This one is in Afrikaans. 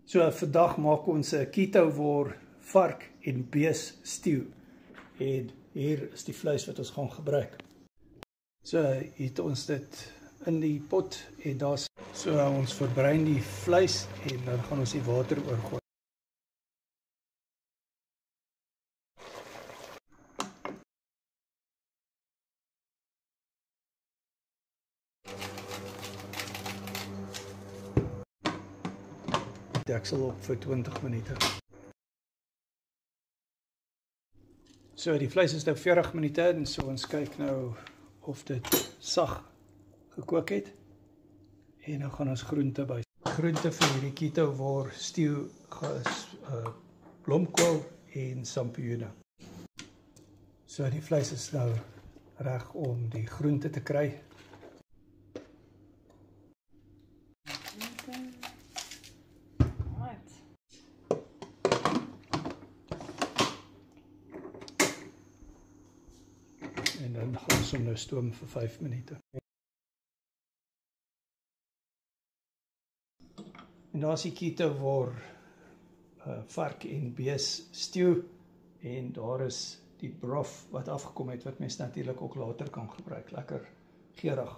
So vandag maak ons 'n keto-wor vark en bees stew. En hier is die vleis wat ons gaan gebruik. So het ons dit in die pot en daar's so ons verbruin die vleis en dan gaan ons die water oorgooi. Deksel op vir 20 minute. So die vleis is nou 40 minute en so ons kyk nou of dit sag gekook het. En dan gaan ons groente by. Groente vir hierdie keto-wor stew is blomkool en sampioene. So die vleis is nou reg om die groente te kry. En dan gaan ons hom nou stoom vir 5 minute. En daar is die keto-wor vark en bees stew en daar is die broth wat afgekom het wat mens natuurlik ook later kan gebruik. Lekker geurig.